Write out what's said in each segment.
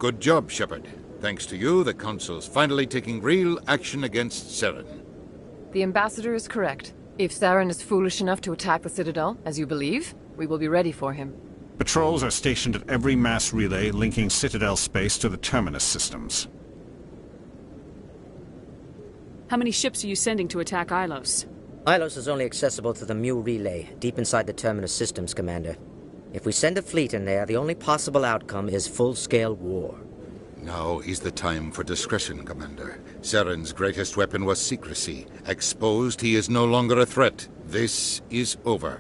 Good job, Shepard. Thanks to you, the Council's finally taking real action against Saren. The Ambassador is correct. If Saren is foolish enough to attack the Citadel, as you believe, we will be ready for him. Patrols are stationed at every mass relay linking Citadel space to the Terminus systems. How many ships are you sending to attack Ilos? Ilos is only accessible to the Mu relay, deep inside the Terminus systems, Commander. If we send a fleet in there, the only possible outcome is full-scale war. Now is the time for discretion, Commander. Saren's greatest weapon was secrecy. Exposed, he is no longer a threat. This is over.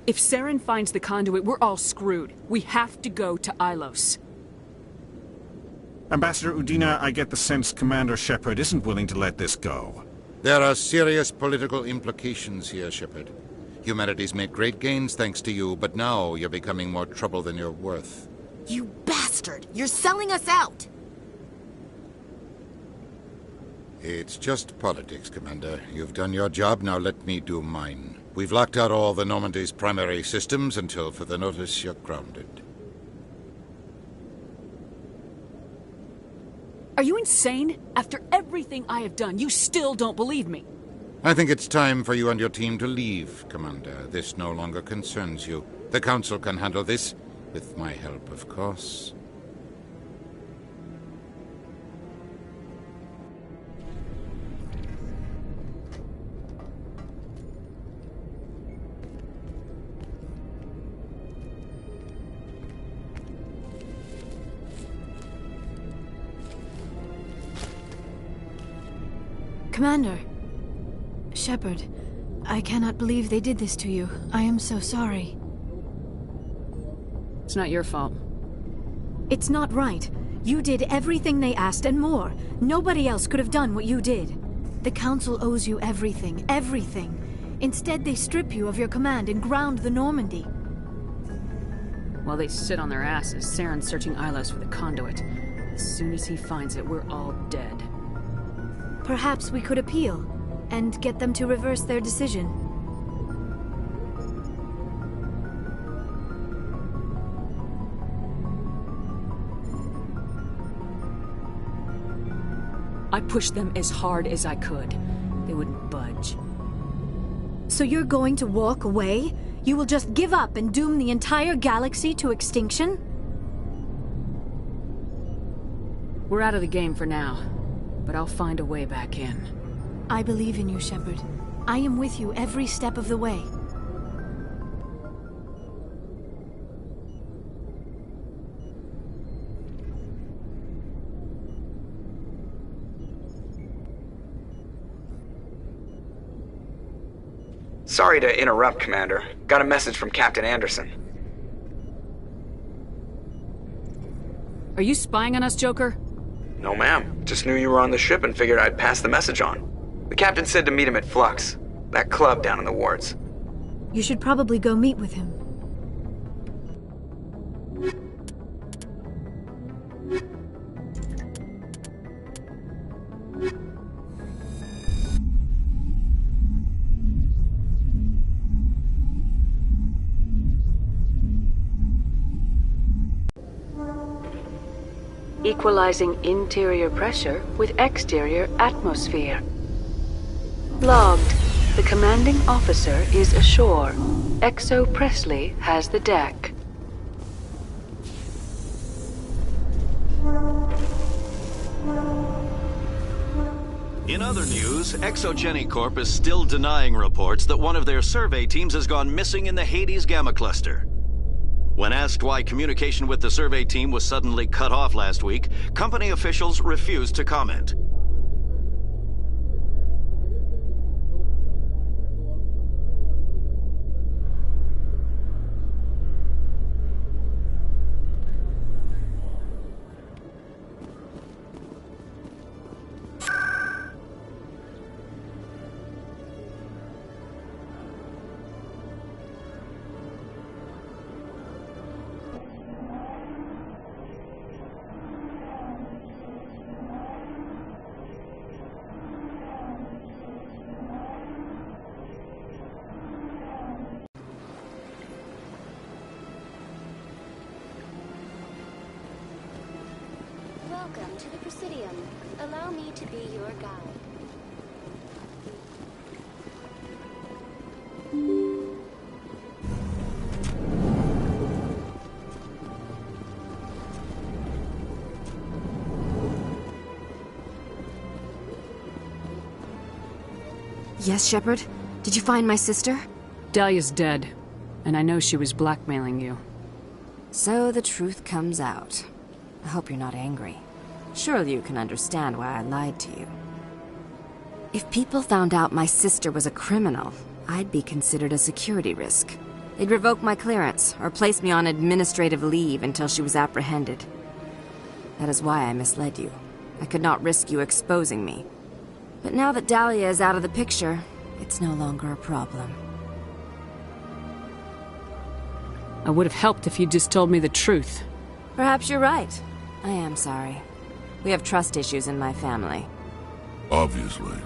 If Saren finds the conduit, we're all screwed. We have to go to Ilos. Ambassador Udina, I get the sense Commander Shepard isn't willing to let this go. There are serious political implications here, Shepard. Humanity's made great gains thanks to you, but now you're becoming more trouble than you're worth. You bastard! You're selling us out! It's just politics, Commander. You've done your job, now let me do mine. We've locked out all the Normandy's primary systems until further notice you're grounded. Are you insane? After everything I have done, you still don't believe me. I think it's time for you and your team to leave, Commander. This no longer concerns you. The Council can handle this, with my help, of course. Commander. Shepard, I cannot believe they did this to you. I am so sorry. It's not your fault. It's not right. You did everything they asked and more. Nobody else could have done what you did. The Council owes you everything, everything. Instead, they strip you of your command and ground the Normandy. While they sit on their asses, Saren's searching Ilos for the conduit. As soon as he finds it, we're all dead. Perhaps we could appeal, and get them to reverse their decision. I pushed them as hard as I could. They wouldn't budge. So you're going to walk away? You will just give up and doom the entire galaxy to extinction? We're out of the game for now, but I'll find a way back in. I believe in you, Shepard. I am with you every step of the way. Sorry to interrupt, Commander. Got a message from Captain Anderson. Are you spying on us, Joker? No, ma'am. Just knew you were on the ship and figured I'd pass the message on. The captain said to meet him at Flux, that club down in the wards. You should probably go meet with him. Equalizing interior pressure with exterior atmosphere. Logged. The commanding officer is ashore. Exo Presley has the deck. In other news, Exogeny Corp is still denying reports that one of their survey teams has gone missing in the Hades Gamma Cluster. When asked why communication with the survey team was suddenly cut off last week, company officials refused to comment. Welcome to the Presidium. Allow me to be your guide. Yes, Shepard? Did you find my sister? Dahlia's dead, and I know she was blackmailing you. So the truth comes out. I hope you're not angry. Surely you can understand why I lied to you. If people found out my sister was a criminal, I'd be considered a security risk. They'd revoke my clearance, or place me on administrative leave until she was apprehended. That is why I misled you. I could not risk you exposing me. But now that Dahlia is out of the picture, it's no longer a problem. I would have helped if you'd just told me the truth. Perhaps you're right. I am sorry. We have trust issues in my family. Obviously.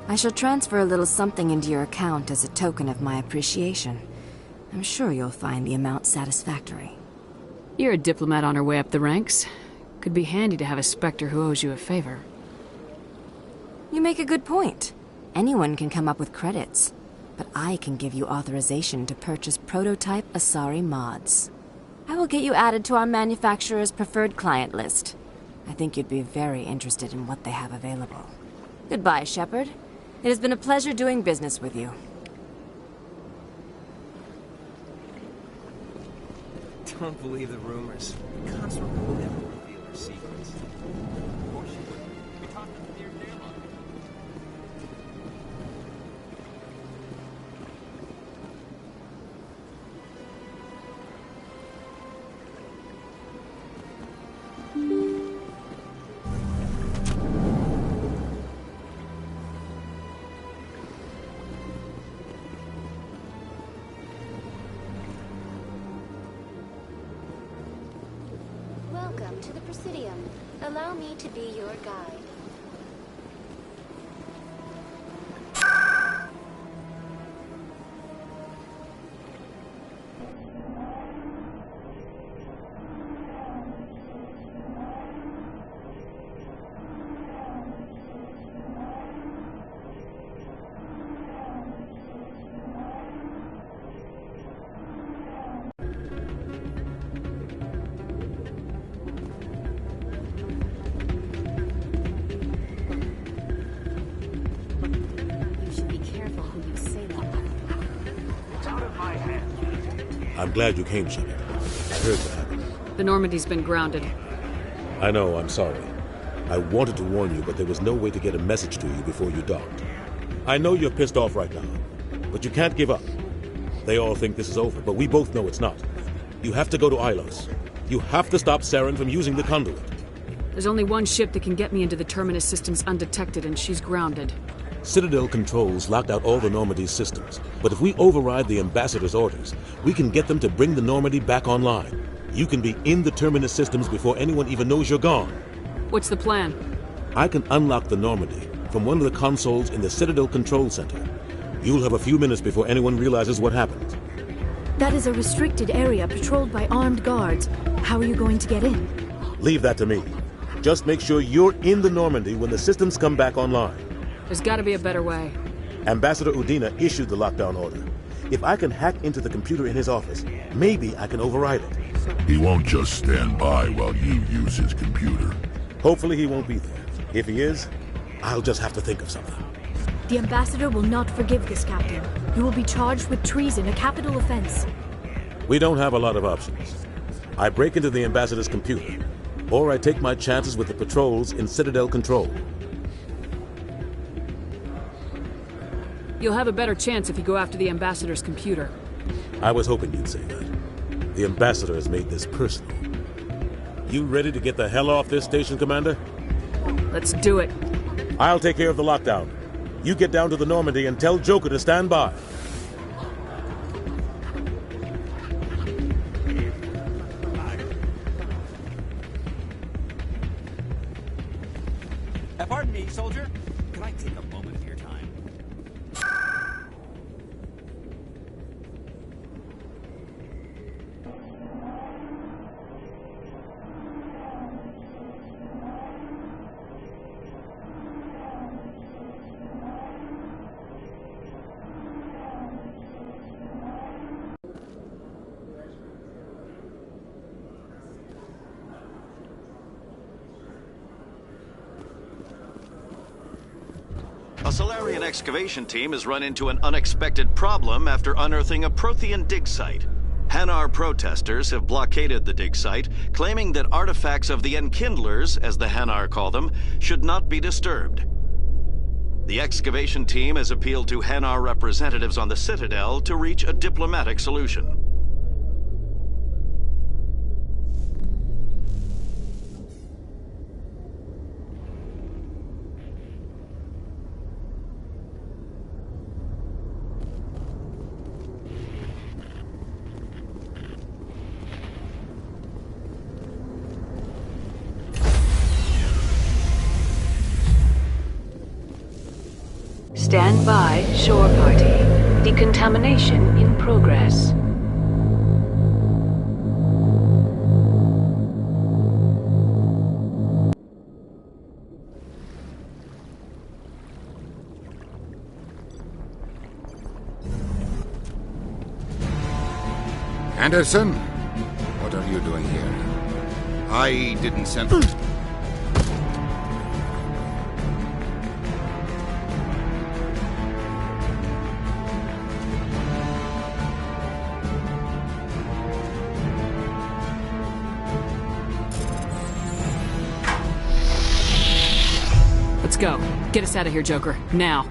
I shall transfer a little something into your account as a token of my appreciation. I'm sure you'll find the amount satisfactory. You're a diplomat on her way up the ranks. Could be handy to have a Spectre who owes you a favor. You make a good point. Anyone can come up with credits. But I can give you authorization to purchase prototype Asari mods. I will get you added to our manufacturer's preferred client list. I think you'd be very interested in what they have available. Goodbye, Shepard. It has been a pleasure doing business with you. Don't believe the rumors. The constable will never reveal her secrets. Of course you wouldn't. We talked to the near daylight. Welcome to the Presidium. Allow me to be your guide. I'm glad you came, Shepard. I heard what happened. The Normandy's been grounded. I know, I'm sorry. I wanted to warn you, but there was no way to get a message to you before you docked. I know you're pissed off right now, but you can't give up. They all think this is over, but we both know it's not. You have to go to Ilos. You have to stop Saren from using the conduit. There's only one ship that can get me into the Terminus systems undetected, and she's grounded. Citadel controls locked out all the Normandy's systems, but if we override the Ambassador's orders, we can get them to bring the Normandy back online. You can be in the Terminus systems before anyone even knows you're gone. What's the plan? I can unlock the Normandy from one of the consoles in the Citadel Control Center. You'll have a few minutes before anyone realizes what happened. That is a restricted area patrolled by armed guards. How are you going to get in? Leave that to me. Just make sure you're in the Normandy when the systems come back online. There's gotta be a better way. Ambassador Udina issued the lockdown order. If I can hack into the computer in his office, maybe I can override it. He won't just stand by while you use his computer. Hopefully he won't be there. If he is, I'll just have to think of something. The Ambassador will not forgive this, Captain. You will be charged with treason, a capital offense. We don't have a lot of options. I break into the Ambassador's computer, or I take my chances with the patrols in Citadel Control. You'll have a better chance if you go after the Ambassador's computer. I was hoping you'd say that. The Ambassador has made this personal. You ready to get the hell off this station, Commander? Let's do it. I'll take care of the lockdown. You get down to the Normandy and tell Joker to stand by. Pardon me, soldier. Can I take a moment of your time? Solarian excavation team has run into an unexpected problem after unearthing a Prothean dig site. Hanar protesters have blockaded the dig site, claiming that artifacts of the Enkindlers, as the Hanar call them, should not be disturbed. The excavation team has appealed to Hanar representatives on the Citadel to reach a diplomatic solution. Stand by, shore party. Decontamination in progress. Anderson? What are you doing here? I didn't send... Let's go. Get us out of here, Joker. Now.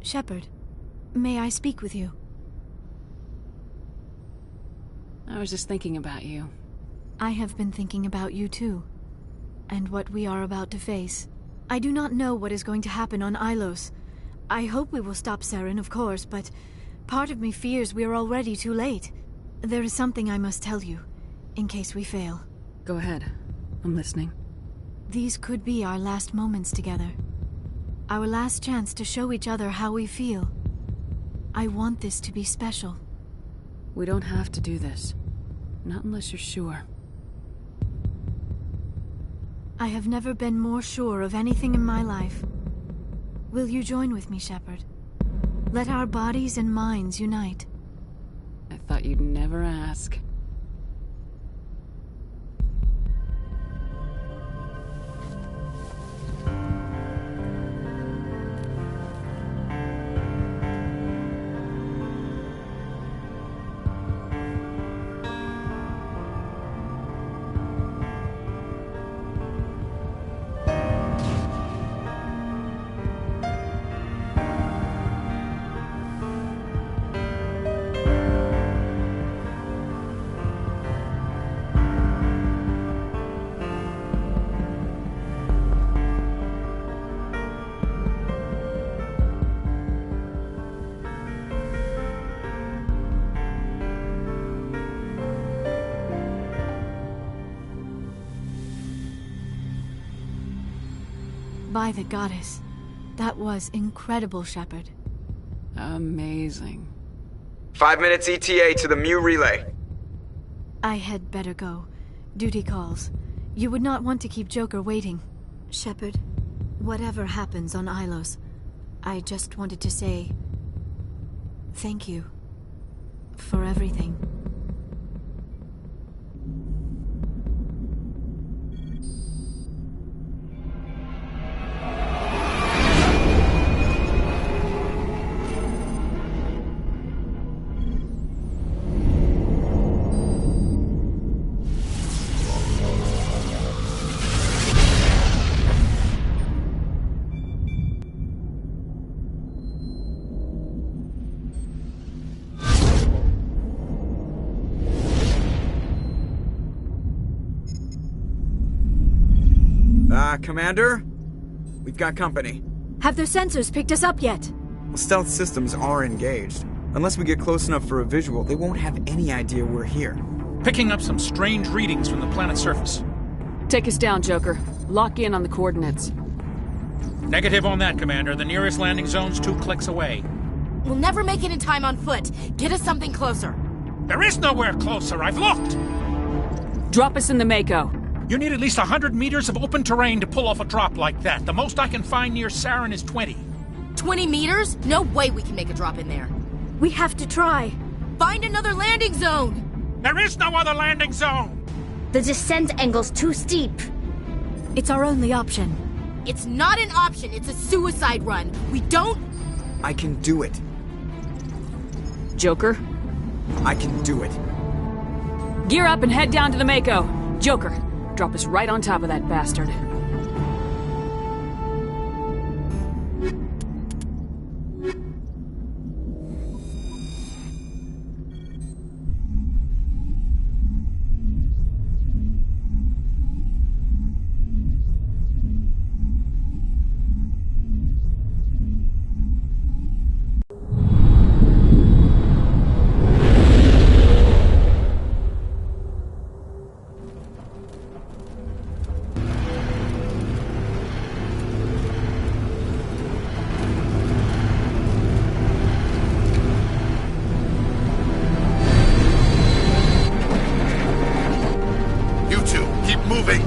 Shepard, may I speak with you? I was just thinking about you. I have been thinking about you too, and what we are about to face. I do not know what is going to happen on Ilos. I hope we will stop Saren, of course, but part of me fears we are already too late. There is something I must tell you, in case we fail. Go ahead. I'm listening. These could be our last moments together. Our last chance to show each other how we feel. I want this to be special. We don't have to do this. Not unless you're sure. I have never been more sure of anything in my life. Will you join with me, Shepard? Let our bodies and minds unite. I thought you'd never ask. By the goddess. That was incredible, Shepard. Amazing. 5 minutes ETA to the Mu relay. I had better go. Duty calls. You would not want to keep Joker waiting. Shepard, whatever happens on Ilos, I just wanted to say... thank you. For everything. Commander? We've got company. Have their sensors picked us up yet? Well, stealth systems are engaged. Unless we get close enough for a visual, they won't have any idea we're here. Picking up some strange readings from the planet's surface. Take us down, Joker. Lock in on the coordinates. Negative on that, Commander. The nearest landing zone's 2 clicks away. We'll never make it in time on foot. Get us something closer. There is nowhere closer. I've looked. Drop us in the Mako. You need at least 100 meters of open terrain to pull off a drop like that. The most I can find near Saren is 20. 20 meters? No way we can make a drop in there. We have to try. Find another landing zone! There is no other landing zone! The descent angle's too steep. It's our only option. It's not an option, it's a suicide run. We don't... I can do it. Joker? I can do it. Gear up and head down to the Mako. Joker, drop us right on top of that bastard.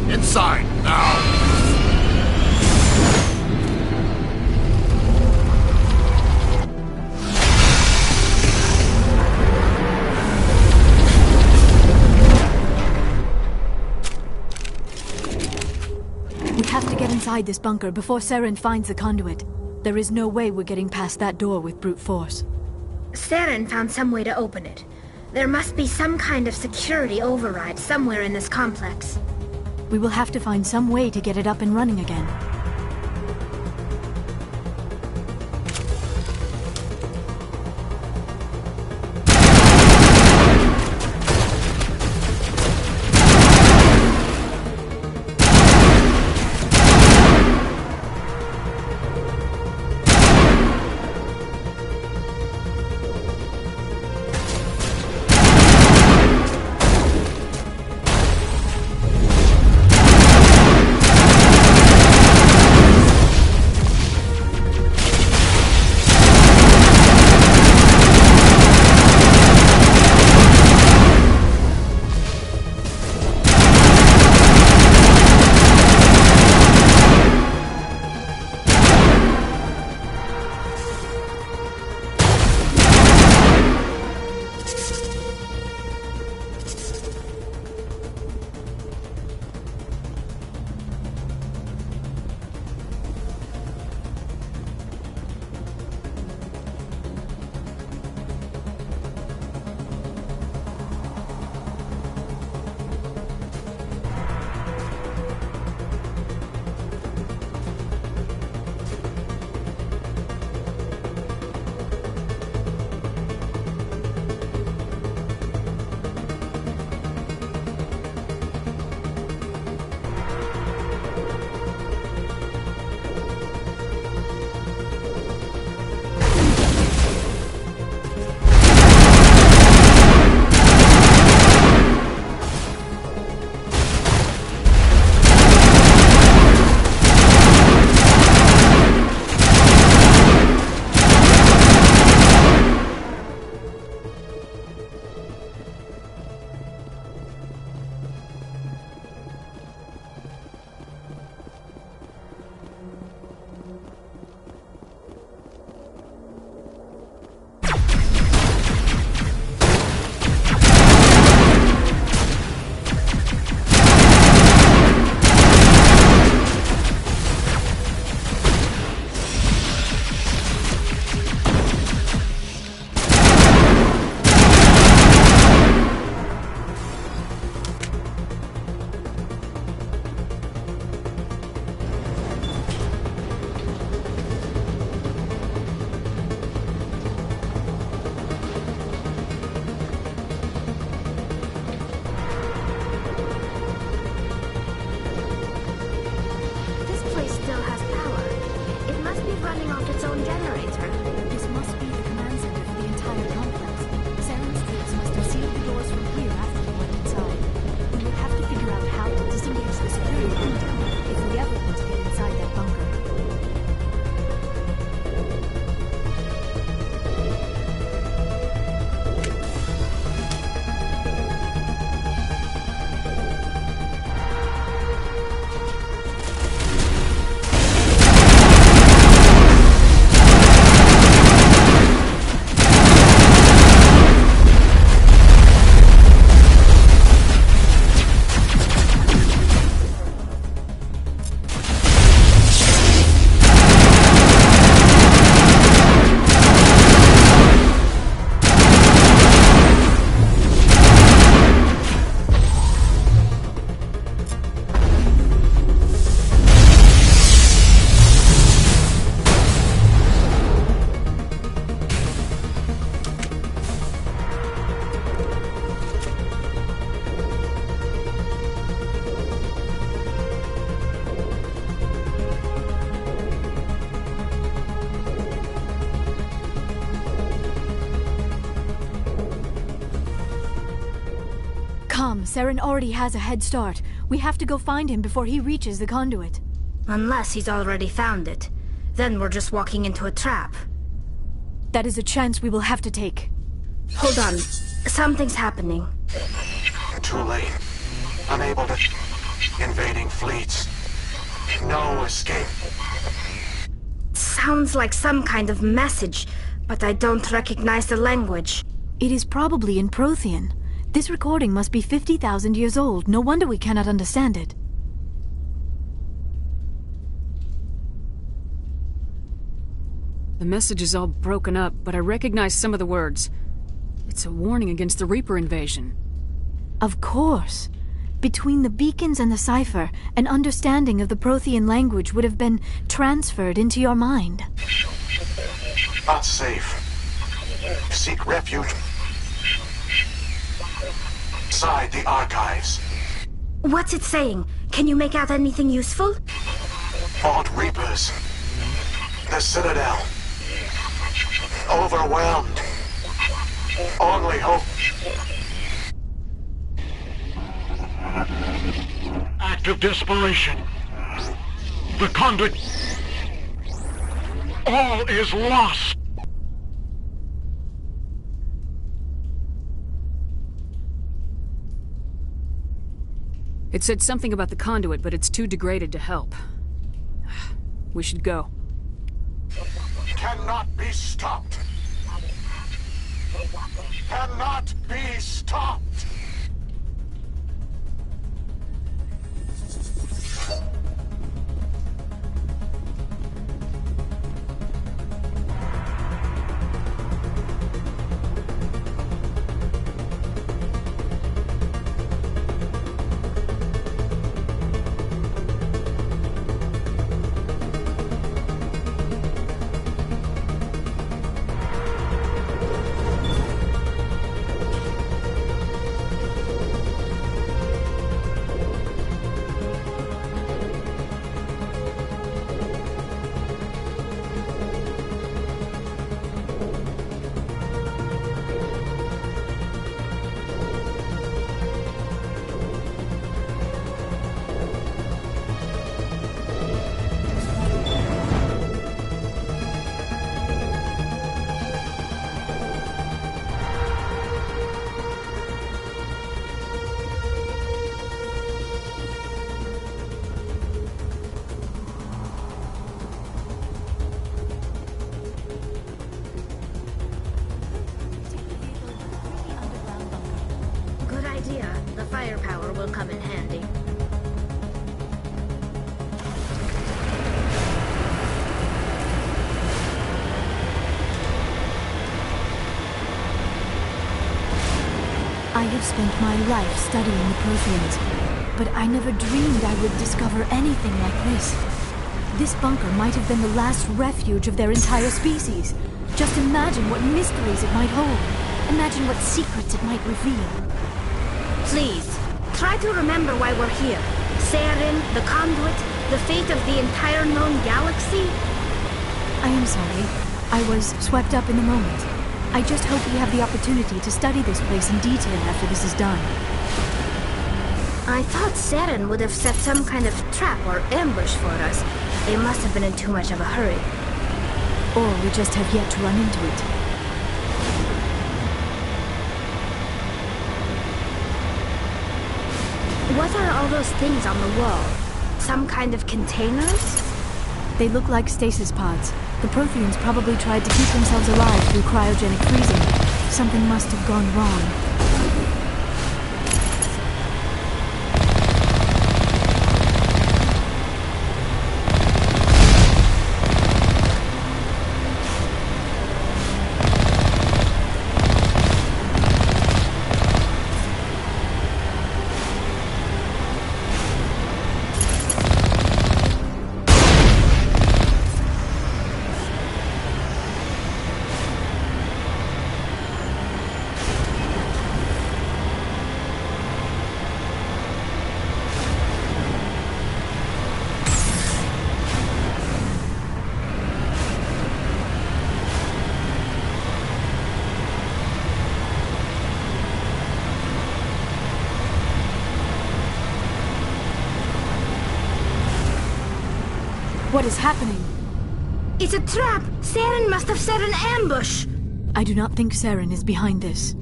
Inside, now! We have to get inside this bunker before Saren finds the conduit. There is no way we're getting past that door with brute force. Saren found some way to open it. There must be some kind of security override somewhere in this complex. We will have to find some way to get it up and running again. Come, Saren already has a head start. We have to go find him before he reaches the conduit. Unless he's already found it. Then we're just walking into a trap. That is a chance we will have to take. Hold on. Something's happening. Too late. Unable to... Invading fleets. No escape. Sounds like some kind of message, but I don't recognize the language. It is probably in Prothean. This recording must be 50,000 years old. No wonder we cannot understand it. The message is all broken up, but I recognize some of the words. It's a warning against the Reaper invasion. Of course. Between the beacons and the cipher, an understanding of the Prothean language would have been transferred into your mind. Not safe. Seek refuge inside the archives. What's it saying? Can you make out anything useful? Fought Reapers. The Citadel. Overwhelmed. Only hope. Act of desperation. The conduit. All is lost. It said something about the conduit, but it's too degraded to help. We should go. Cannot be stopped. Cannot be stopped. The firepower will come in handy. I have spent my life studying the Protheans, but I never dreamed I would discover anything like this. This bunker might have been the last refuge of their entire species. Just imagine what mysteries it might hold. Imagine what secrets it might reveal. Please, try to remember why we're here. Saren, the conduit, the fate of the entire known galaxy. I am sorry. I was swept up in the moment. I just hope we have the opportunity to study this place in detail after this is done. I thought Saren would have set some kind of trap or ambush for us. They must have been in too much of a hurry. Or we just have yet to run into it. What are all those things on the wall? Some kind of containers? They look like stasis pods. The Protheans probably tried to keep themselves alive through cryogenic freezing. Something must have gone wrong. What is happening? It's a trap! Saren must have set an ambush! I do not think Saren is behind this.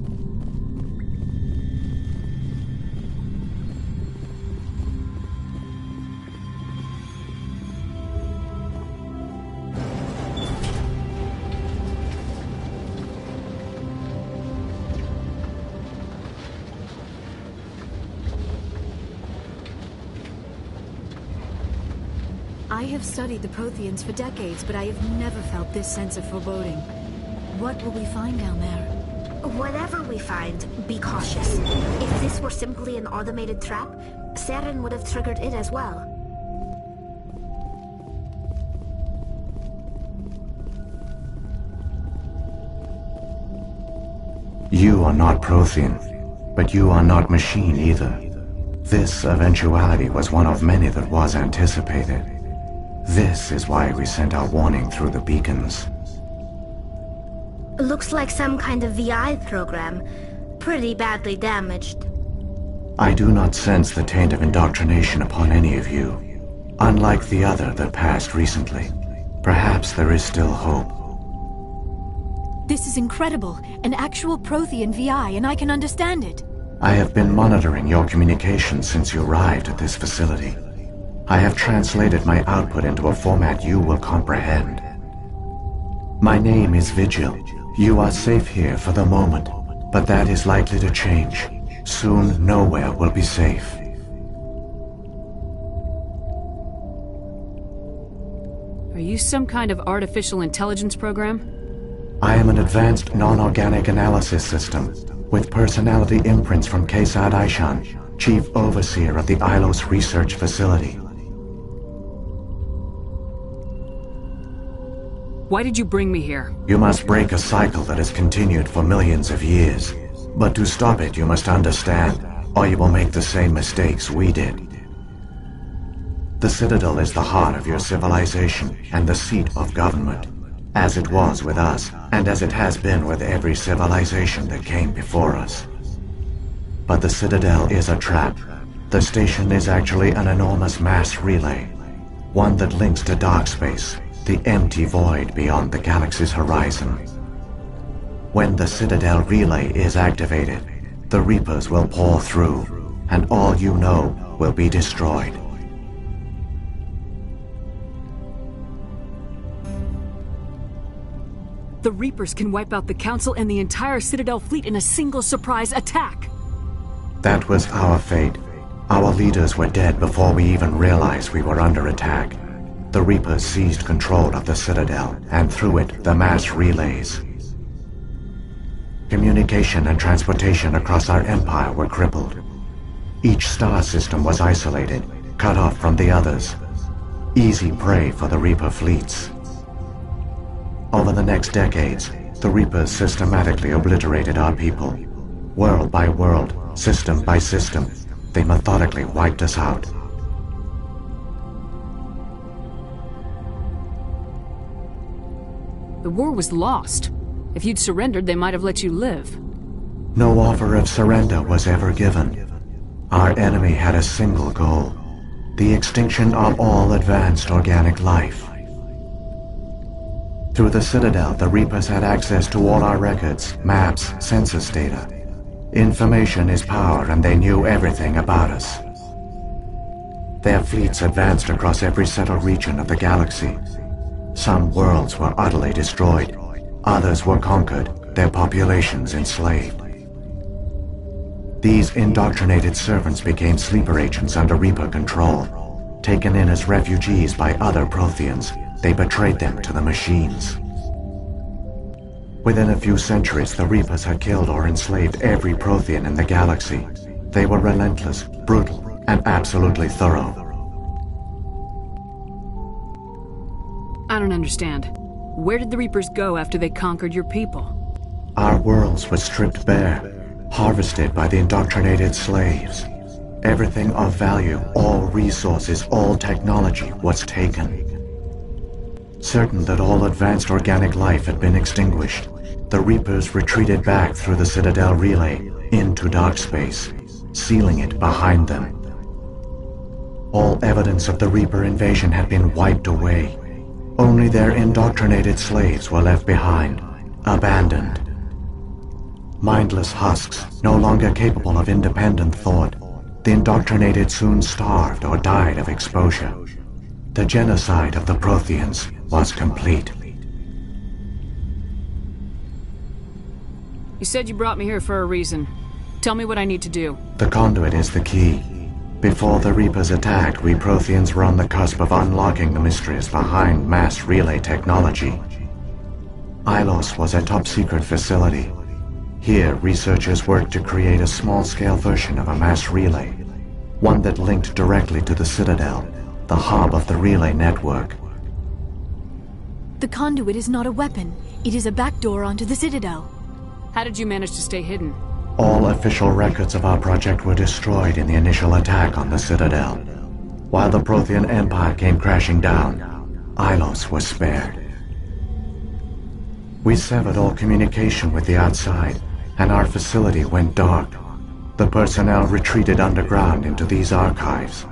I have studied the Protheans for decades, but I have never felt this sense of foreboding. What will we find down there? Whatever we find, be cautious. If this were simply an automated trap, Saren would have triggered it as well. You are not Prothean, but you are not machine either. This eventuality was one of many that was anticipated. This is why we sent our warning through the beacons. Looks like some kind of VI program. Pretty badly damaged. I do not sense the taint of indoctrination upon any of you, unlike the other that passed recently. Perhaps there is still hope. This is incredible. An actual Prothean VI, and I can understand it. I have been monitoring your communications since you arrived at this facility. I have translated my output into a format you will comprehend. My name is Vigil. You are safe here for the moment, but that is likely to change. Soon, nowhere will be safe. Are you some kind of artificial intelligence program? I am an advanced non-organic analysis system, with personality imprints from Kesad Aishan, Chief Overseer of the Ilos Research Facility. Why did you bring me here? You must break a cycle that has continued for millions of years. But to stop it, you must understand, or you will make the same mistakes we did. The Citadel is the heart of your civilization and the seat of government, as it was with us, and as it has been with every civilization that came before us. But the Citadel is a trap. The station is actually an enormous mass relay, one that links to dark space, the empty void beyond the galaxy's horizon. When the Citadel relay is activated, the Reapers will pour through, and all you know will be destroyed. The Reapers can wipe out the Council and the entire Citadel fleet in a single surprise attack! That was our fate. Our leaders were dead before we even realized we were under attack. The Reapers seized control of the Citadel, and through it, the mass relays. Communication and transportation across our empire were crippled. Each star system was isolated, cut off from the others. Easy prey for the Reaper fleets. Over the next decades, the Reapers systematically obliterated our people. World by world, system by system, they methodically wiped us out. The war was lost. If you'd surrendered, they might have let you live. No offer of surrender was ever given. Our enemy had a single goal: the extinction of all advanced organic life. Through the Citadel, the Reapers had access to all our records, maps, census data. Information is power, and they knew everything about us. Their fleets advanced across every settled region of the galaxy. Some worlds were utterly destroyed. Others were conquered, their populations enslaved. These indoctrinated servants became sleeper agents under Reaper control. Taken in as refugees by other Protheans, they betrayed them to the machines. Within a few centuries, the Reapers had killed or enslaved every Prothean in the galaxy. They were relentless, brutal, and absolutely thorough. I don't understand. Where did the Reapers go after they conquered your people? Our worlds were stripped bare, harvested by the indoctrinated slaves. Everything of value, all resources, all technology was taken. Certain that all advanced organic life had been extinguished, the Reapers retreated back through the Citadel relay into dark space, sealing it behind them. All evidence of the Reaper invasion had been wiped away. Only their indoctrinated slaves were left behind, abandoned. Mindless husks, no longer capable of independent thought, the indoctrinated soon starved or died of exposure. The genocide of the Protheans was complete. You said you brought me here for a reason. Tell me what I need to do. The conduit is the key. Before the Reapers attacked, we Protheans were on the cusp of unlocking the mysteries behind mass relay technology. Ilos was a top-secret facility. Here, researchers worked to create a small-scale version of a mass relay, one that linked directly to the Citadel, the hub of the relay network. The conduit is not a weapon. It is a backdoor onto the Citadel. How did you manage to stay hidden? All official records of our project were destroyed in the initial attack on the Citadel. While the Prothean Empire came crashing down, Ilos was spared. We severed all communication with the outside, and our facility went dark. The personnel retreated underground into these archives.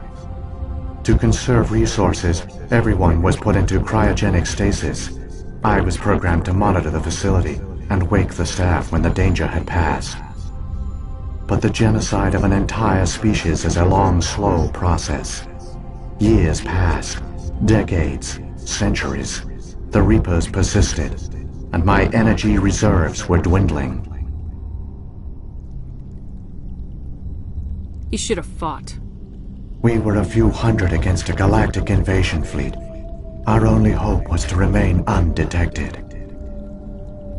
To conserve resources, everyone was put into cryogenic stasis. I was programmed to monitor the facility and wake the staff when the danger had passed. But the genocide of an entire species is a long, slow process. Years passed, decades, centuries. The Reapers persisted, and my energy reserves were dwindling. You should have fought. We were a few hundred against a galactic invasion fleet. Our only hope was to remain undetected.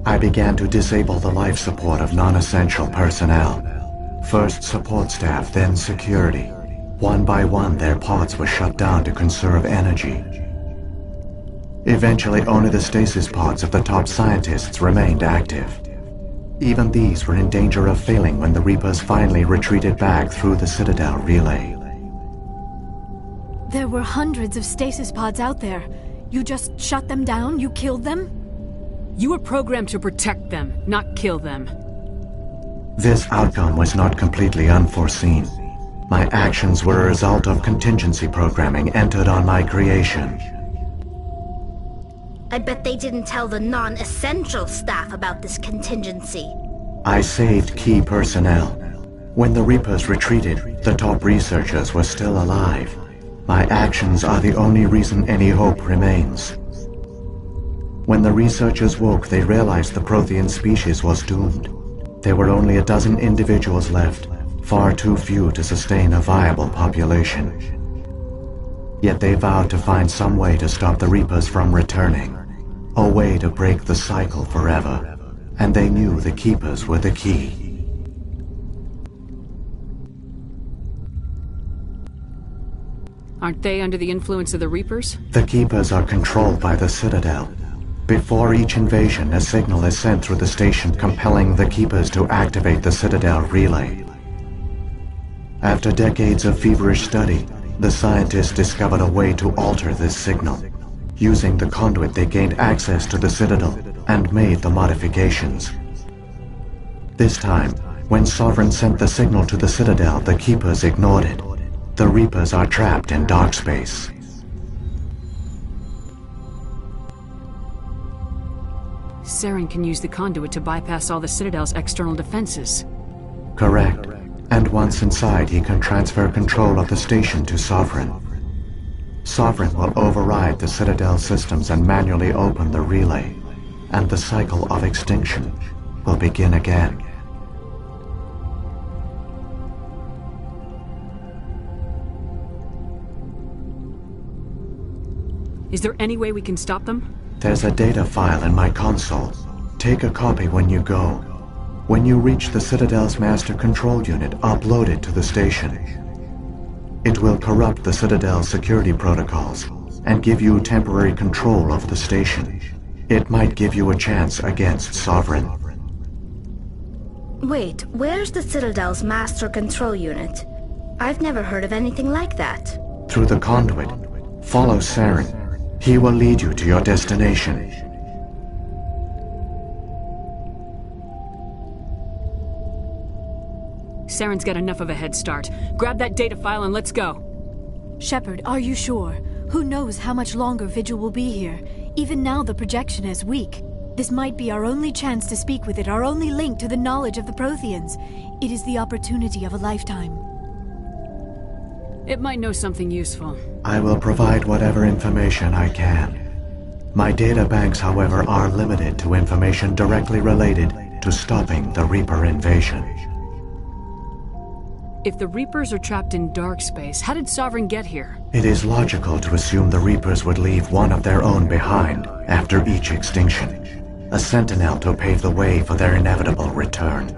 I began to disable the life support of non-essential personnel. First support staff, then security. One by one, their pods were shut down to conserve energy. Eventually, only the stasis pods of the top scientists remained active. Even these were in danger of failing when the Reapers finally retreated back through the Citadel relay. There were hundreds of stasis pods out there. You just shut them down? You killed them? You were programmed to protect them, not kill them. This outcome was not completely unforeseen. My actions were a result of contingency programming entered on my creation. I bet they didn't tell the non-essential staff about this contingency. I saved key personnel. When the Reapers retreated, the top researchers were still alive. My actions are the only reason any hope remains. When the researchers woke, they realized the Prothean species was doomed. There were only a dozen individuals left, far too few to sustain a viable population. Yet they vowed to find some way to stop the Reapers from returning, a way to break the cycle forever, and they knew the Keepers were the key. Aren't they under the influence of the Reapers? The Keepers are controlled by the Citadel. Before each invasion, a signal is sent through the station compelling the Keepers to activate the Citadel relay. After decades of feverish study, the scientists discovered a way to alter this signal. Using the conduit, they gained access to the Citadel and made the modifications. This time, when Sovereign sent the signal to the Citadel, the Keepers ignored it. The Reapers are trapped in dark space. Saren can use the conduit to bypass all the Citadel's external defenses. Correct. And once inside, he can transfer control of the station to Sovereign. Sovereign will override the Citadel systems and manually open the relay, and the cycle of extinction will begin again. Is there any way we can stop them? There's a data file in my console. Take a copy when you go. When you reach the Citadel's master control unit, upload it to the station. It will corrupt the Citadel's security protocols and give you temporary control of the station. It might give you a chance against Sovereign. Wait, where's the Citadel's master control unit? I've never heard of anything like that. Through the conduit. Follow Saren. He will lead you to your destination. Saren's got enough of a head start. Grab that data file and let's go. Shepard, are you sure? Who knows how much longer Vigil will be here? Even now the projection is weak. This might be our only chance to speak with it, our only link to the knowledge of the Protheans. It is the opportunity of a lifetime. It might know something useful. I will provide whatever information I can. My data banks, however, are limited to information directly related to stopping the Reaper invasion. If the Reapers are trapped in dark space, how did Sovereign get here? It is logical to assume the Reapers would leave one of their own behind after each extinction. A sentinel to pave the way for their inevitable return.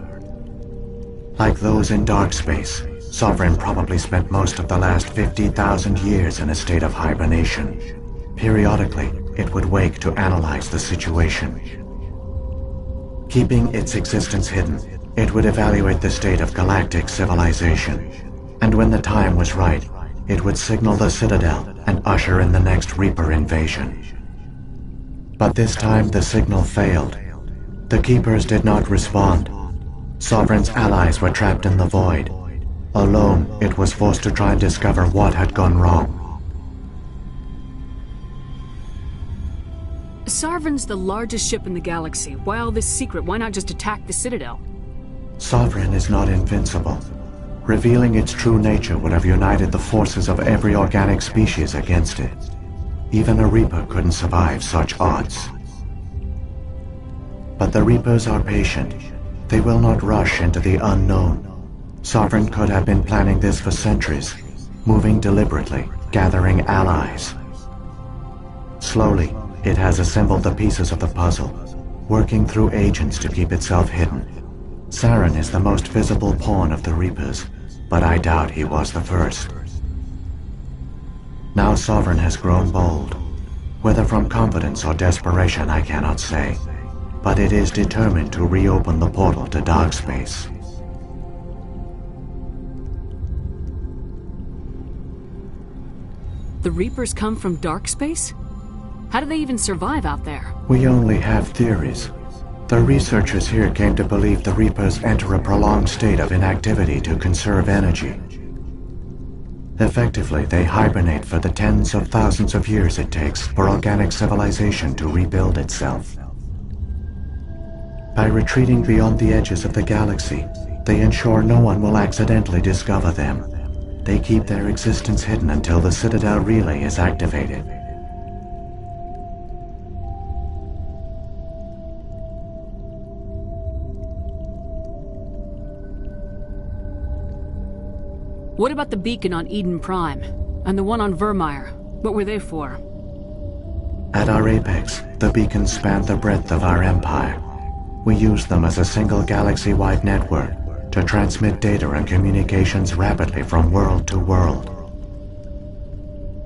Like those in dark space, Sovereign probably spent most of the last 50,000 years in a state of hibernation. Periodically, it would wake to analyze the situation. Keeping its existence hidden, it would evaluate the state of galactic civilization. And when the time was right, it would signal the Citadel and usher in the next Reaper invasion. But this time the signal failed. The Keepers did not respond. Sovereign's allies were trapped in the void. Alone, it was forced to try and discover what had gone wrong. Sovereign's the largest ship in the galaxy. Why all this secret? Why not just attack the Citadel? Sovereign is not invincible. Revealing its true nature would have united the forces of every organic species against it. Even a Reaper couldn't survive such odds. But the Reapers are patient. They will not rush into the unknown. Sovereign could have been planning this for centuries, moving deliberately, gathering allies. Slowly, it has assembled the pieces of the puzzle, working through agents to keep itself hidden. Saren is the most visible pawn of the Reapers, but I doubt he was the first. Now Sovereign has grown bold. Whether from confidence or desperation, I cannot say. But it is determined to reopen the portal to dark space. The Reapers come from dark space? How do they even survive out there? We only have theories. The researchers here came to believe the Reapers enter a prolonged state of inactivity to conserve energy. Effectively, they hibernate for the tens of thousands of years it takes for organic civilization to rebuild itself. By retreating beyond the edges of the galaxy, they ensure no one will accidentally discover them. They keep their existence hidden until the Citadel relay is activated. What about the beacon on Eden Prime? And the one on Vermeer? What were they for? At our apex, the beacons spanned the breadth of our empire. We used them as a single galaxy-wide network to transmit data and communications rapidly from world to world.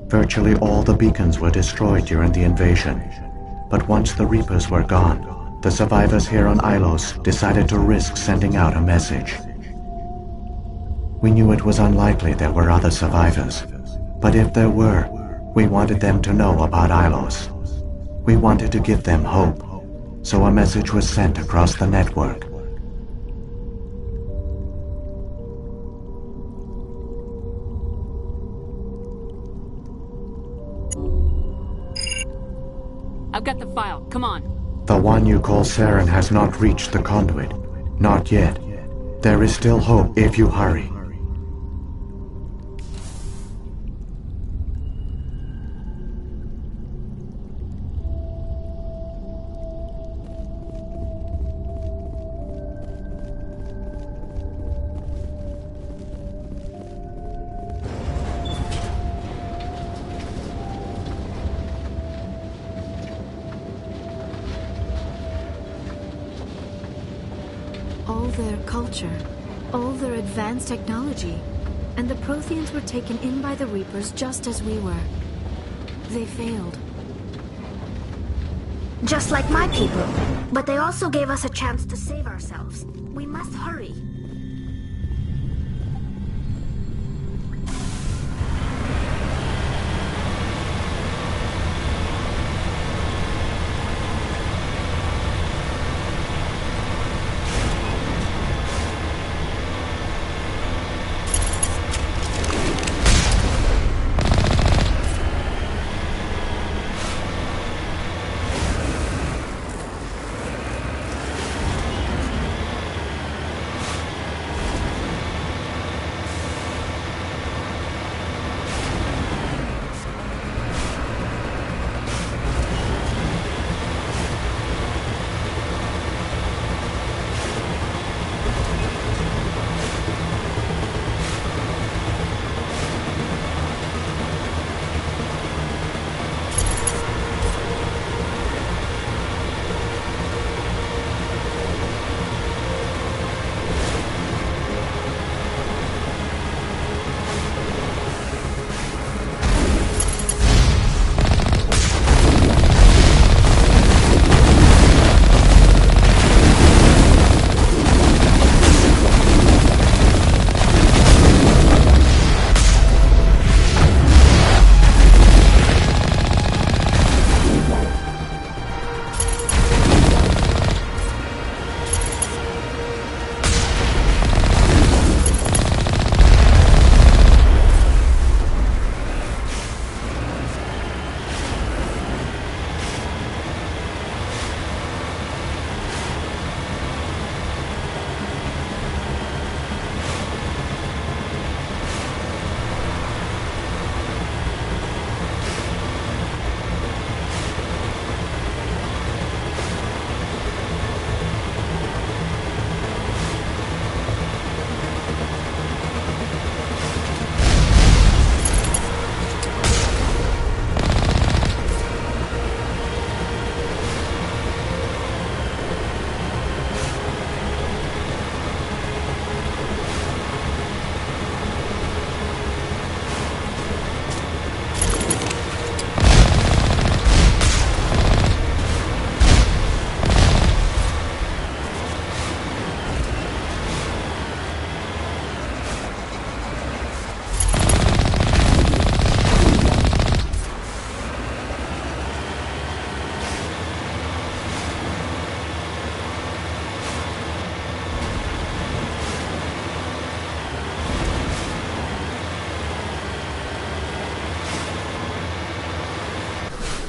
Virtually all the beacons were destroyed during the invasion, but once the Reapers were gone, the survivors here on Ilos decided to risk sending out a message. We knew it was unlikely there were other survivors, but if there were, we wanted them to know about Ilos. We wanted to give them hope, so a message was sent across the network. I've got the file. Come on. The one you call Saren has not reached the conduit. Not yet. There is still hope if you hurry. All their culture, all their advanced technology, and the Protheans were taken in by the Reapers just as we were. They failed. Just like my people. But they also gave us a chance to save ourselves. We must hurry.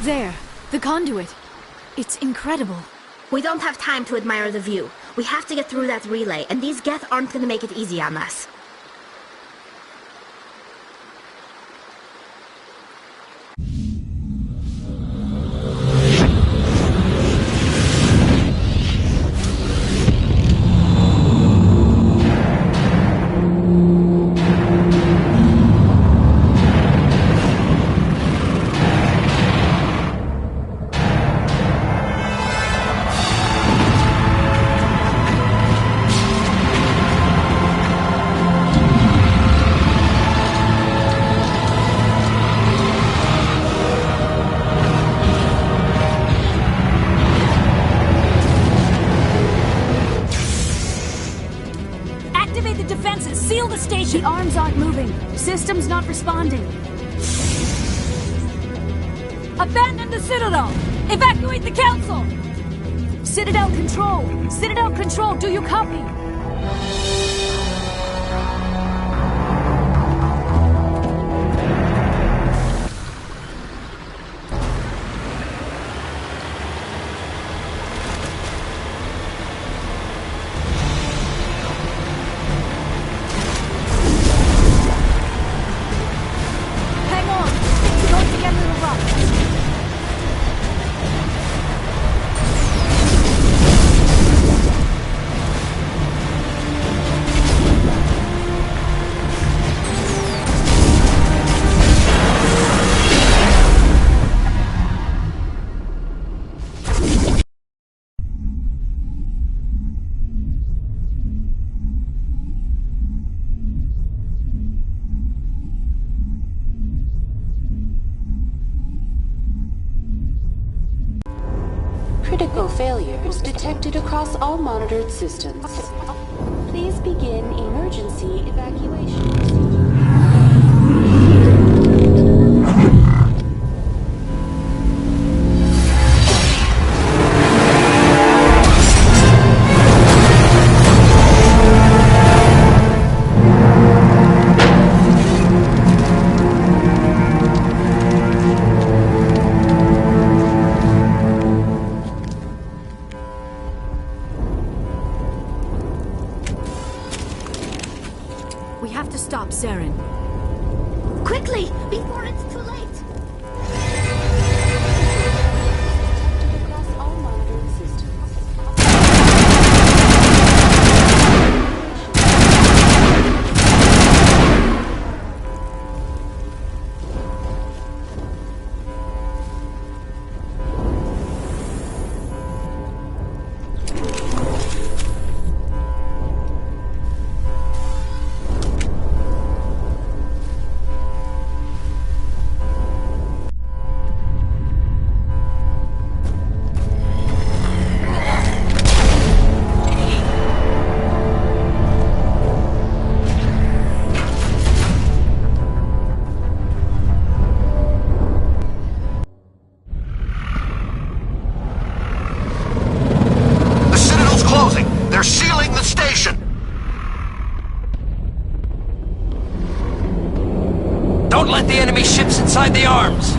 There, the conduit. It's incredible. We don't have time to admire the view. We have to get through that relay, and these Geth aren't gonna make it easy on us. The arms aren't moving. Systems not responding. Abandon the Citadel! Evacuate the Council! Citadel Control! Citadel Control, do you copy? Critical failures detected across all monitored systems. Please begin emergency evacuation. We have to stop Saren. Quickly, before it's too late! They're sealing the station! Don't let the enemy ships inside the arms!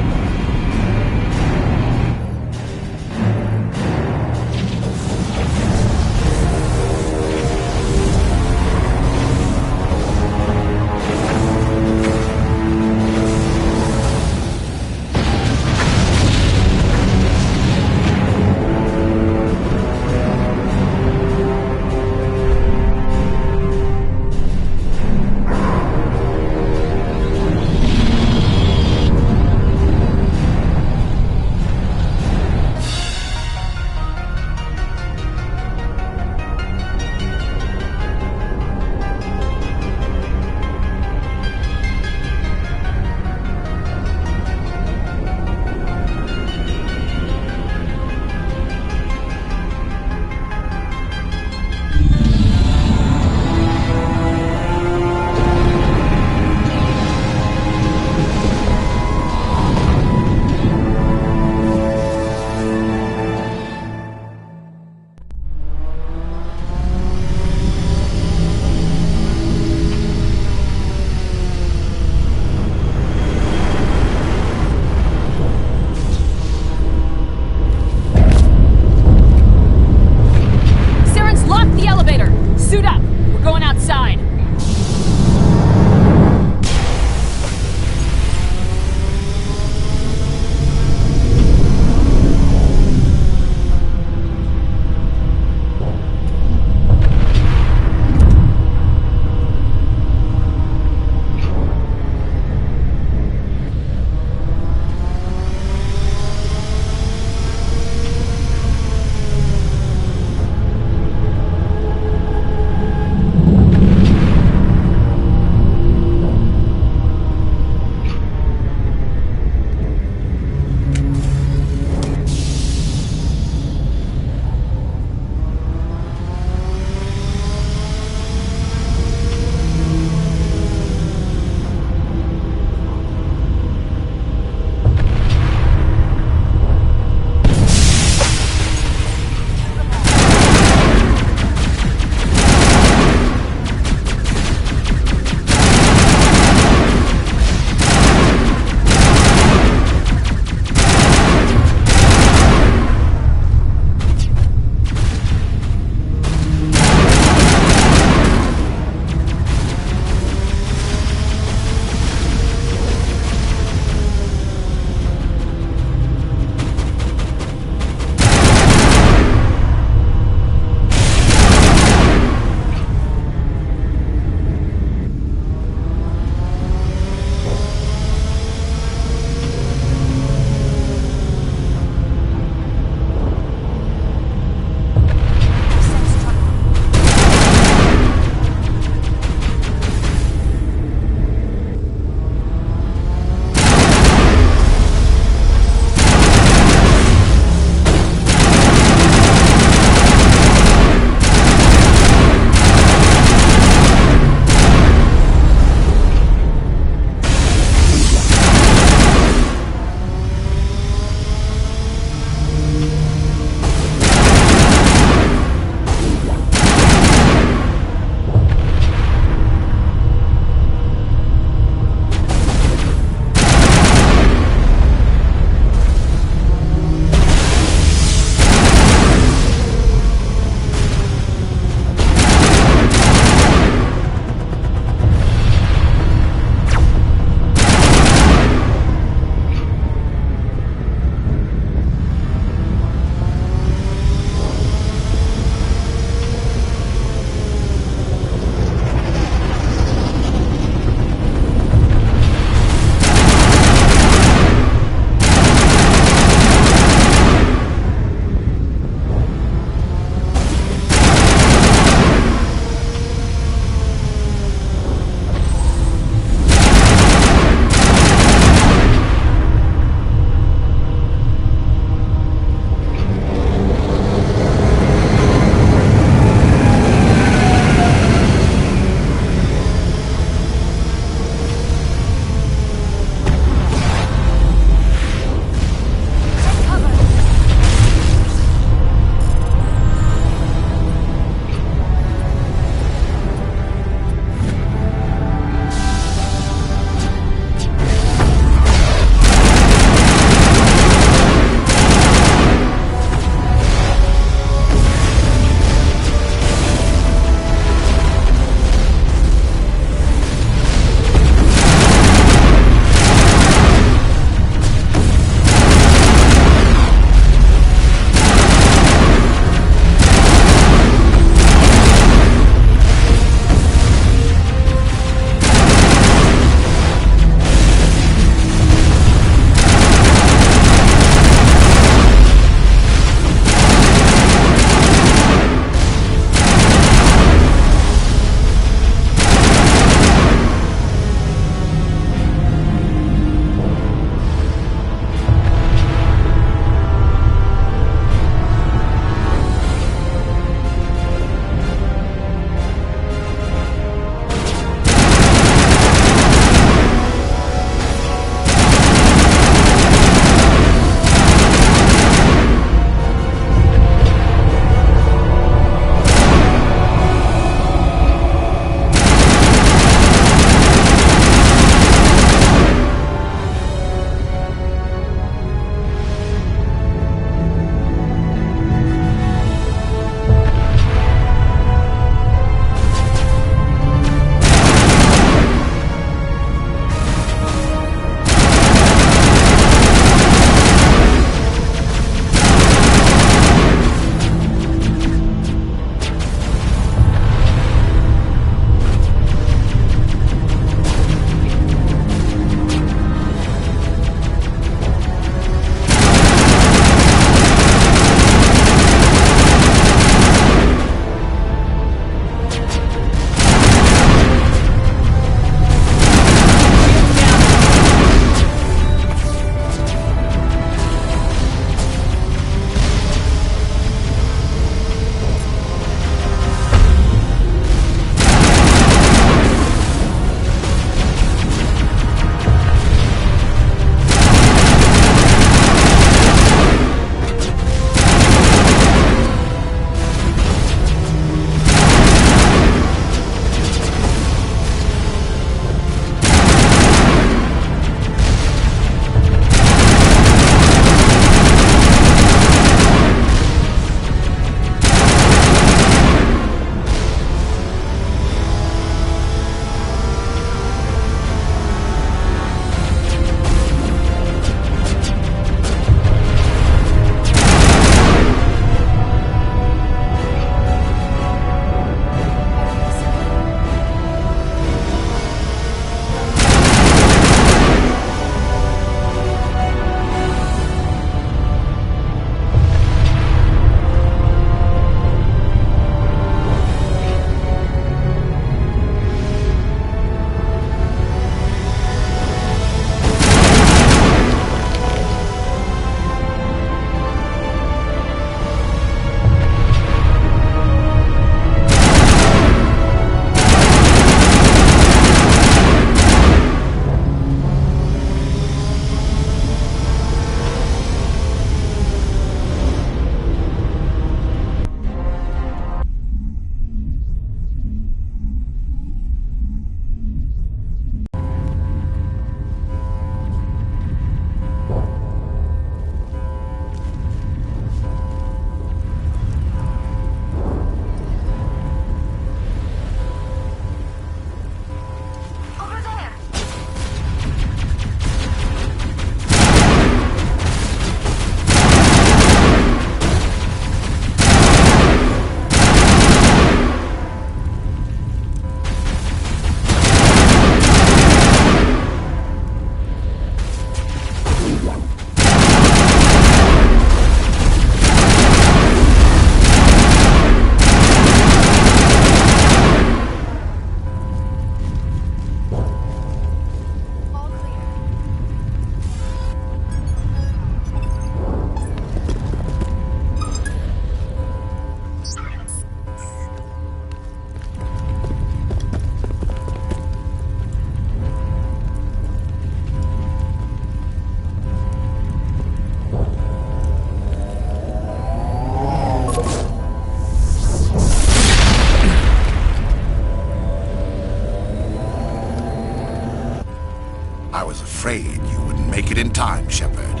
afraid you wouldn't make it in time, Shepard.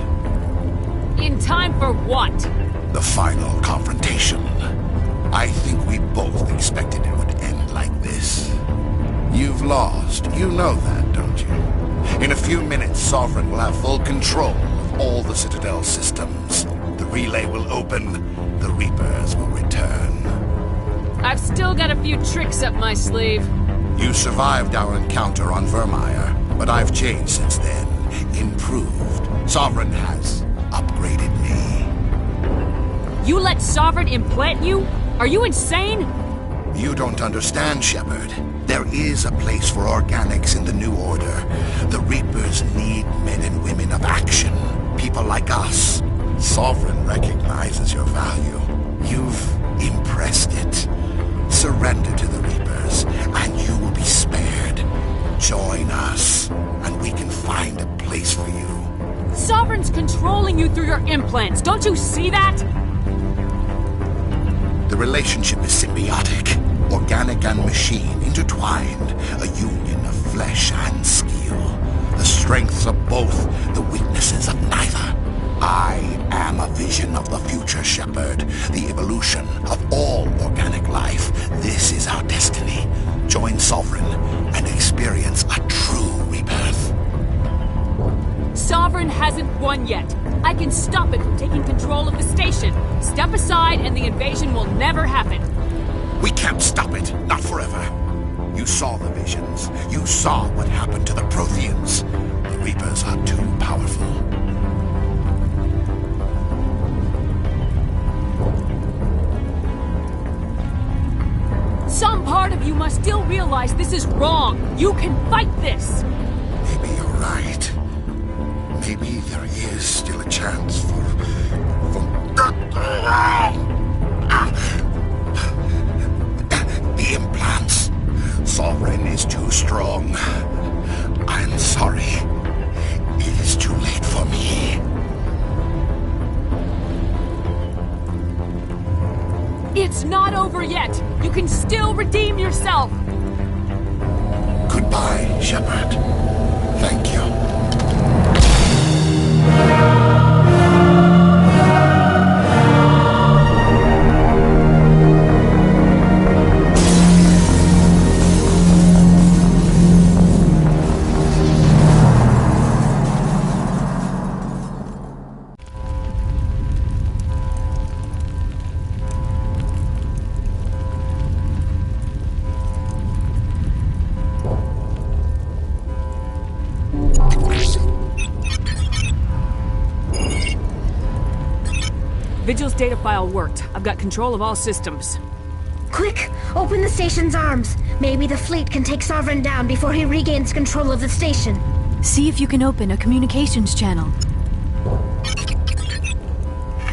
In time for what? The final confrontation. I think we both expected it would end like this. You've lost. You know that, don't you? In a few minutes, Sovereign will have full control of all the Citadel systems. The relay will open. The Reapers will return. I've still got a few tricks up my sleeve. You survived our encounter on Vermeer, but I've changed since then. Improved. Sovereign has upgraded me. You let Sovereign implant you? Are you insane? You don't understand, Shepard. There is a place for organics in the New Order. The Reapers need men and women of action. People like us. Sovereign recognizes your value. You've impressed it. Surrender to the Reapers, and you will be spared. Join us, and we can find a place for you. Sovereign's controlling you through your implants. Don't you see that? The relationship is symbiotic. Organic and machine intertwined. A union of flesh and steel. The strengths of both, the weaknesses of neither. I am a vision of the future, Shepard. The evolution of all organic life. This is our destiny. Join Sovereign and experience a true rebirth. Sovereign hasn't won yet. I can stop it from taking control of the station. Step aside and the invasion will never happen. We can't stop it. Not forever. You saw the visions. You saw what happened to the Protheans. The Reapers are too powerful. Some part of you must still realize this is wrong. You can fight this. Maybe you're right. Maybe there is still a chance for... The implants. Sovereign is too strong. I'm sorry. It is too late for me. It's not over yet. You can still redeem yourself. Goodbye, Shepard. Thank you. Vigil's data file worked. I've got control of all systems. Quick! Open the station's arms. Maybe the fleet can take Sovereign down before he regains control of the station. See if you can open a communications channel.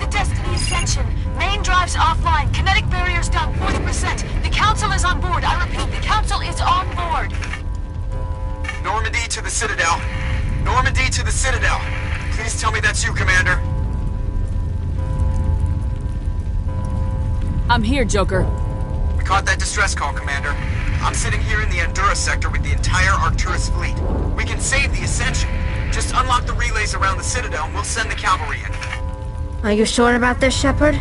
The Destiny Ascension. Main drives offline. Kinetic barriers down 40%. The Council is on board. I repeat, the Council is on board. Normandy to the Citadel. Normandy to the Citadel. Please tell me that's you, Commander. I'm here, Joker. We caught that distress call, Commander. I'm sitting here in the Endura sector with the entire Arcturus fleet. We can save the Ascension. Just unlock the relays around the Citadel and we'll send the cavalry in. Are you sure about this, Shepard?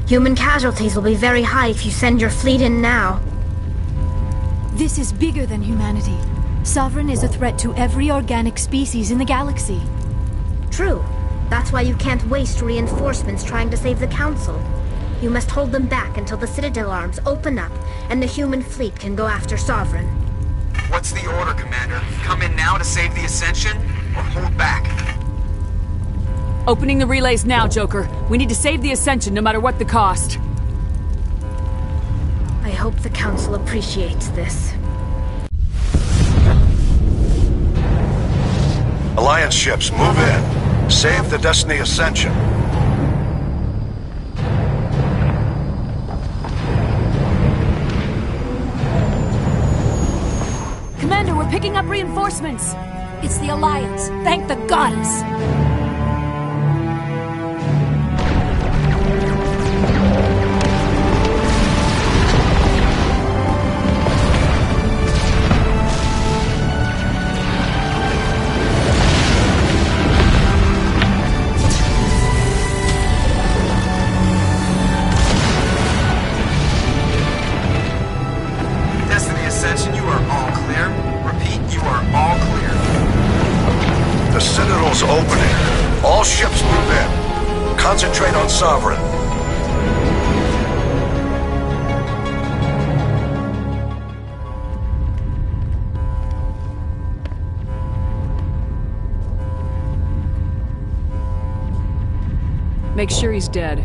Human casualties will be very high if you send your fleet in now. This is bigger than humanity. Sovereign is a threat to every organic species in the galaxy. True. That's why you can't waste reinforcements trying to save the Council. You must hold them back until the Citadel arms open up and the human fleet can go after Sovereign. What's the order, Commander? Come in now to save the Ascension, or hold back? Opening the relays now, Joker. We need to save the Ascension no matter what the cost. I hope the Council appreciates this. Alliance ships, move in. Save the Destiny Ascension. Commander, we're picking up reinforcements. It's the Alliance. Thank the goddess. Sovereign. Make sure he's dead.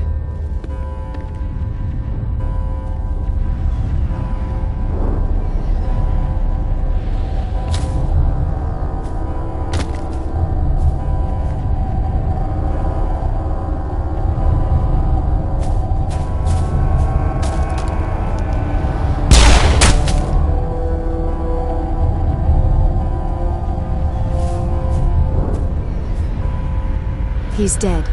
He's dead.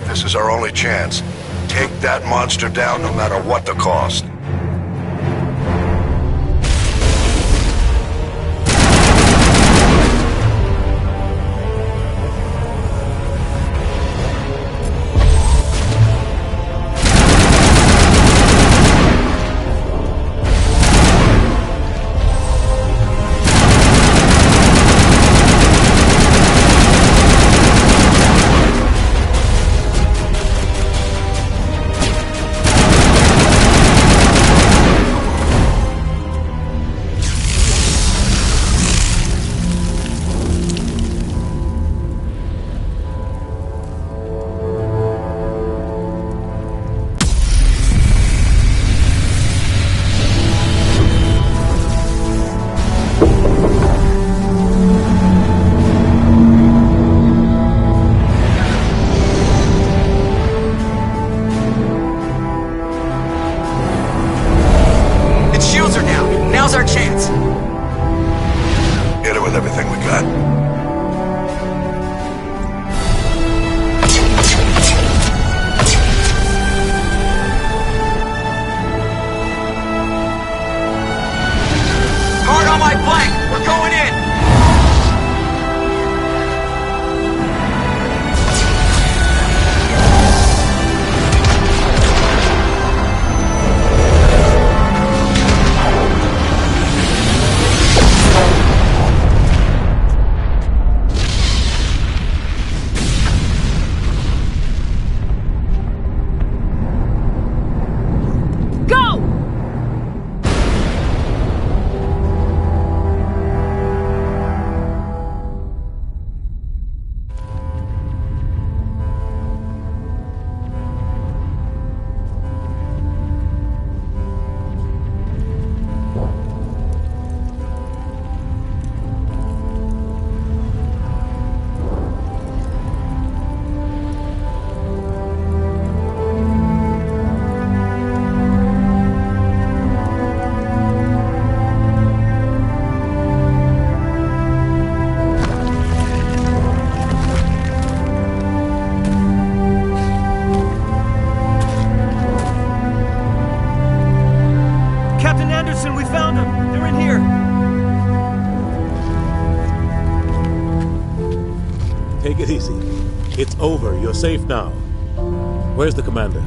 This is our only chance. Take that monster down no matter what the cost. Now's our chance. Hit it with everything we got. Hard on my flank. We're going in. Anderson, we found them! They're in here! Take it easy. It's over. You're safe now. Where's the commander?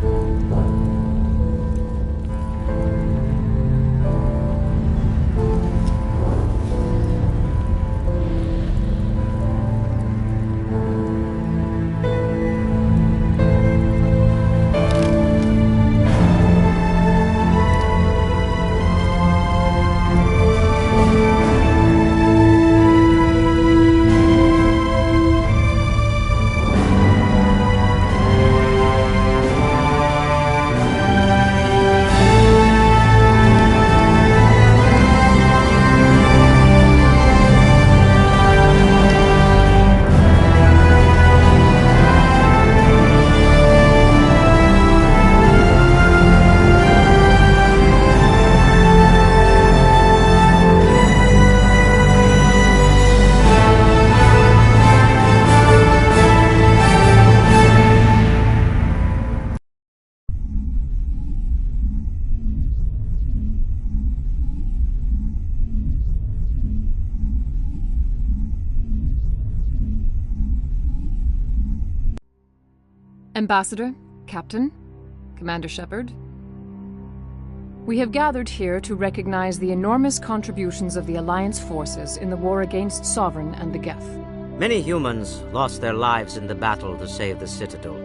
Ambassador, Captain, Commander Shepard. We have gathered here to recognize the enormous contributions of the Alliance forces in the war against Sovereign and the Geth. Many humans lost their lives in the battle to save the Citadel.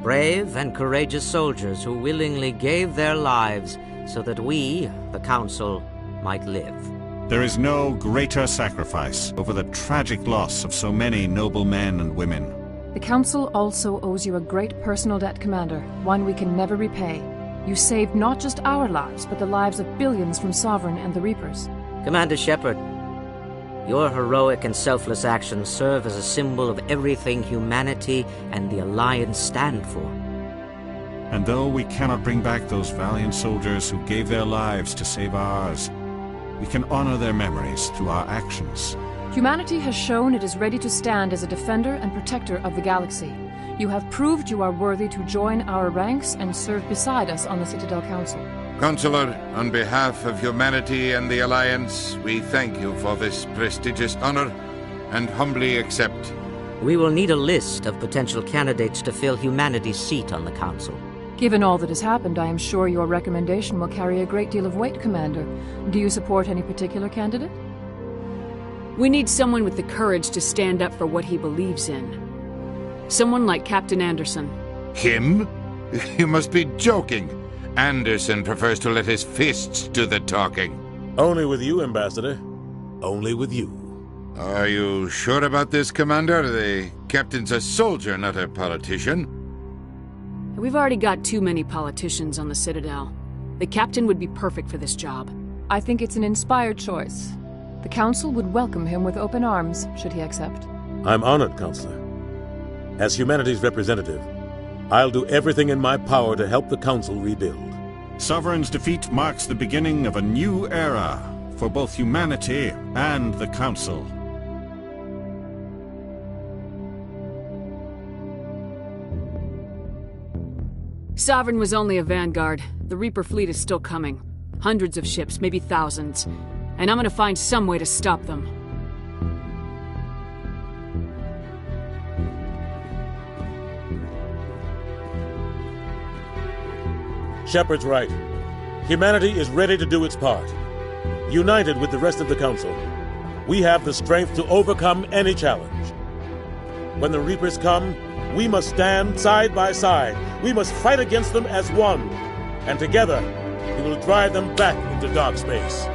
Brave and courageous soldiers who willingly gave their lives so that we, the Council, might live. There is no greater sacrifice over the tragic loss of so many noble men and women. The Council also owes you a great personal debt, Commander, one we can never repay. You saved not just our lives, but the lives of billions from Sovereign and the Reapers. Commander Shepard, your heroic and selfless actions serve as a symbol of everything humanity and the Alliance stand for. And though we cannot bring back those valiant soldiers who gave their lives to save ours, we can honor their memories through our actions. Humanity has shown it is ready to stand as a defender and protector of the galaxy. You have proved you are worthy to join our ranks and serve beside us on the Citadel Council. Consular, on behalf of humanity and the Alliance, we thank you for this prestigious honor and humbly accept. We will need a list of potential candidates to fill humanity's seat on the Council. Given all that has happened, I am sure your recommendation will carry a great deal of weight, Commander. Do you support any particular candidate? We need someone with the courage to stand up for what he believes in. Someone like Captain Anderson. Him? You must be joking. Anderson prefers to let his fists do the talking. Only with you, Ambassador. Only with you. Are you sure about this, Commander? The captain's a soldier, not a politician. We've already got too many politicians on the Citadel. The captain would be perfect for this job. I think it's an inspired choice. The Council would welcome him with open arms, should he accept. I'm honored, Counselor. As humanity's representative, I'll do everything in my power to help the Council rebuild. Sovereign's defeat marks the beginning of a new era for both humanity and the Council. Sovereign was only a vanguard. The Reaper fleet is still coming. Hundreds of ships, maybe thousands. And I'm gonna find some way to stop them. Shepard's right. Humanity is ready to do its part. United with the rest of the Council, we have the strength to overcome any challenge. When the Reapers come, we must stand side by side. We must fight against them as one. And together, we will drive them back into dark space.